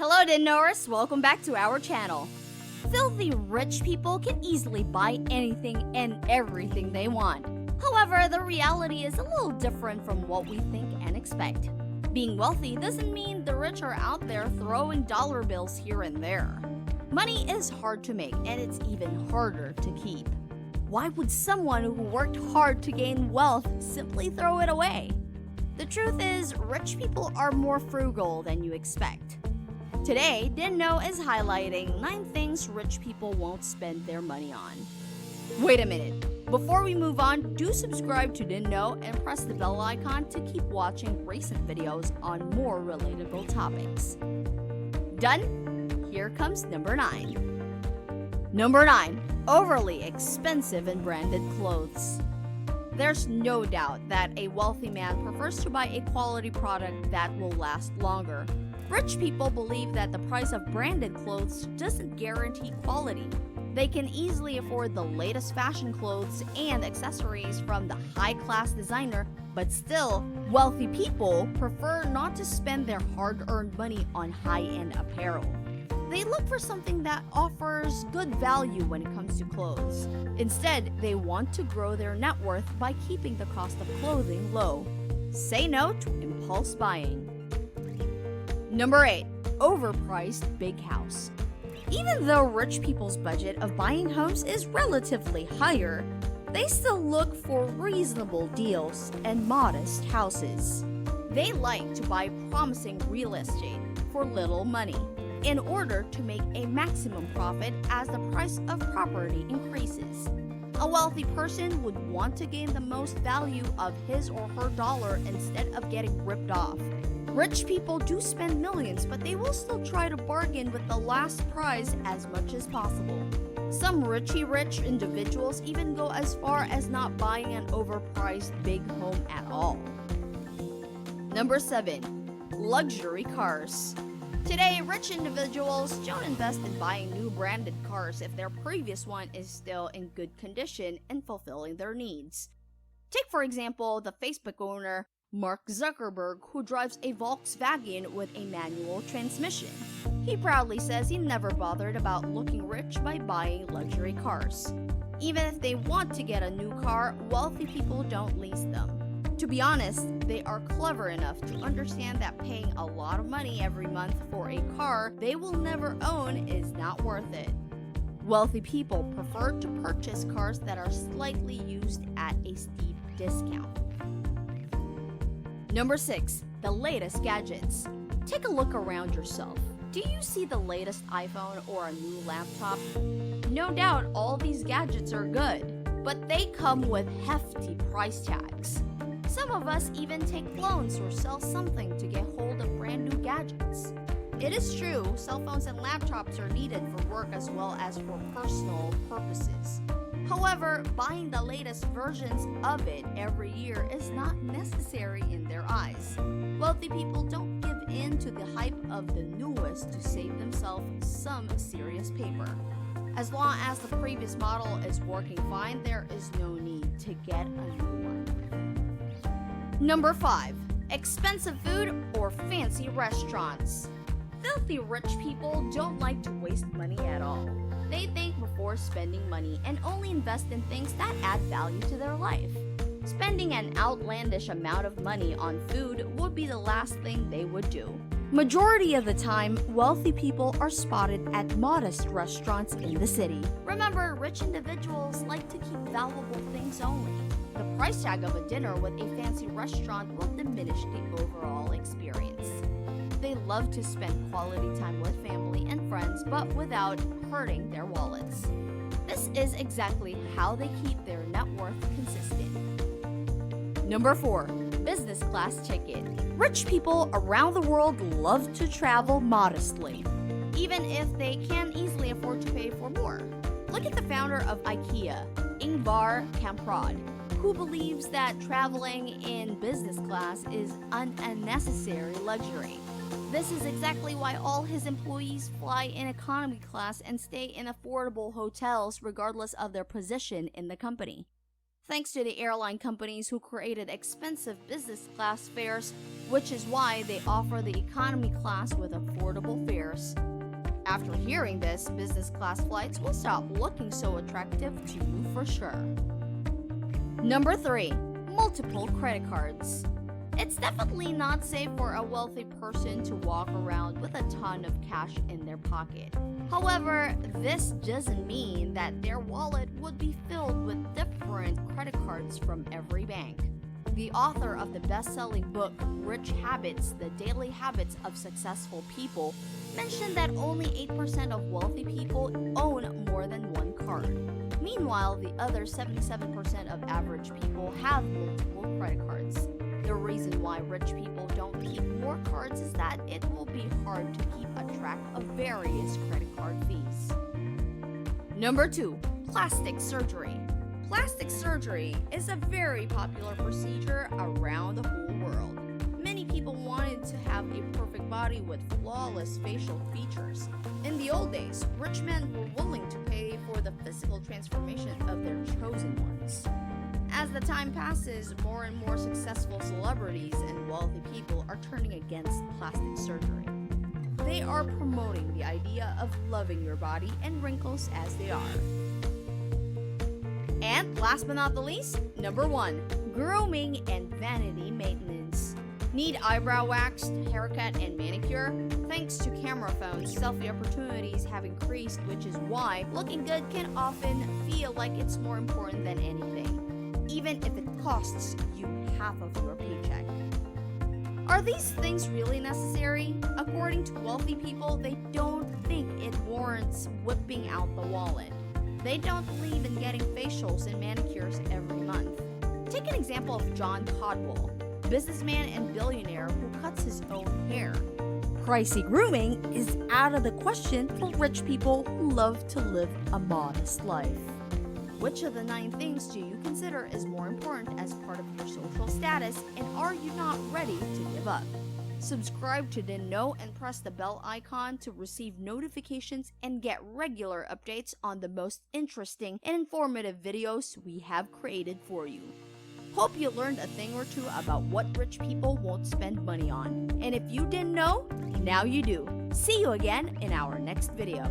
Hello Dinners, welcome back to our channel. Filthy rich people can easily buy anything and everything they want. However, the reality is a little different from what we think and expect. Being wealthy doesn't mean the rich are out there throwing dollar bills here and there. Money is hard to make and it's even harder to keep. Why would someone who worked hard to gain wealth simply throw it away? The truth is, rich people are more frugal than you expect. Today, Didn't Know is highlighting 9 things rich people won't spend their money on. Wait a minute. Before we move on, do subscribe to Didn't Know and press the bell icon to keep watching recent videos on more relatable topics. Done? Here comes number 9. Number 9. Overly expensive and branded clothes. There's no doubt that a wealthy man prefers to buy a quality product that will last longer. Rich people believe that the price of branded clothes doesn't guarantee quality. They can easily afford the latest fashion clothes and accessories from the high-class designer, but still, wealthy people prefer not to spend their hard-earned money on high-end apparel. They look for something that offers good value when it comes to clothes. Instead, they want to grow their net worth by keeping the cost of clothing low. Say no to impulse buying. Number 8. Overpriced big house. Even though rich people's budget of buying homes is relatively higher, they still look for reasonable deals and modest houses. They like to buy promising real estate for little money in order to make a maximum profit as the price of property increases. A wealthy person would want to gain the most value of his or her dollar instead of getting ripped off. Rich people do spend millions, but they will still try to bargain with the last price as much as possible. Some rich individuals even go as far as not buying an overpriced big home at all. Number 7. Luxury cars. Today, rich individuals don't invest in buying new branded cars if their previous one is still in good condition and fulfilling their needs. Take, for example, the Facebook owner Mark Zuckerberg, who drives a Volkswagen with a manual transmission. He proudly says he never bothered about looking rich by buying luxury cars. Even if they want to get a new car, wealthy people don't lease them. To be honest, they are clever enough to understand that paying a lot of money every month for a car they will never own is not worth it. Wealthy people prefer to purchase cars that are slightly used at a steep discount. Number 6. The latest gadgets. Take a look around yourself. Do you see the latest iPhone or a new laptop? No doubt all these gadgets are good, but they come with hefty price tags. Some of us even take loans or sell something to get hold of brand new gadgets. It is true, cell phones and laptops are needed for work as well as for personal purposes. However, buying the latest versions of it every year is not necessary in their eyes. Wealthy people don't give in to the hype of the newest to save themselves some serious paper. As long as the previous model is working fine, there is no need to get a new one. Number 5. Expensive food or fancy restaurants. Filthy rich people don't like to waste money at all. They think before spending money and only invest in things that add value to their life. Spending an outlandish amount of money on food would be the last thing they would do. Majority of the time, wealthy people are spotted at modest restaurants in the city. Remember, rich individuals like to keep valuable things only. The price tag of a dinner with a fancy restaurant will diminish the overall experience. They love to spend quality time with family and friends, but without hurting their wallets. This is exactly how they keep their net worth consistent. Number 4. Business class ticket. Rich people around the world love to travel modestly, even if they can't easily afford to pay for more. Look at the founder of IKEA, Ingvar Kamprad, who believes that traveling in business class is an unnecessary luxury. This is exactly why all his employees fly in economy class and stay in affordable hotels regardless of their position in the company. thanks to the airline companies who created expensive business class fares, which is why they offer the economy class with affordable fares. After hearing this, business class flights will stop looking so attractive to you for sure. Number 3. Multiple credit cards. It's definitely not safe for a wealthy person to walk around with a ton of cash in their pocket. However, this doesn't mean that their wallet would be filled with different credit cards from every bank. The author of the best-selling book Rich Habits: The Daily Habits of Successful People mentioned that only 8% of wealthy people own more than one card. Meanwhile, the other 77% of average people have multiple credit cards. The reason why rich people don't keep more cards is that it will be hard to keep a track of various credit card fees. Number 2. Plastic surgery. Plastic surgery is a very popular procedure around the whole world. Many people wanted to have a perfect body with flawless facial features. In the old days, rich men were willing to pay for the physical transformation of their chosen ones. As the time passes, more and more successful celebrities and wealthy people are turning against plastic surgery. They are promoting the idea of loving your body and wrinkles as they are. And last but not the least, number 1, grooming and vanity maintenance. Need eyebrow waxed, haircut, and manicure? Thanks to camera phones, selfie opportunities have increased, which is why looking good can often feel like it's more important than anything, even if it costs you half of your paycheck. Are these things really necessary? According to wealthy people, they don't think it warrants whipping out the wallet. They don't believe in getting facials and manicures every month. Take an example of John Caldwell, businessman and billionaire who cuts his own hair. Pricey grooming is out of the question for rich people who love to live a modest life. Which of the 9 things do you consider is more important as part of your social status, and are you not ready to give up? Subscribe to Didn't Know and press the bell icon to receive notifications and get regular updates on the most interesting and informative videos we have created for you. Hope you learned a thing or two about what rich people won't spend money on. And if you didn't know, now you do. See you again in our next video.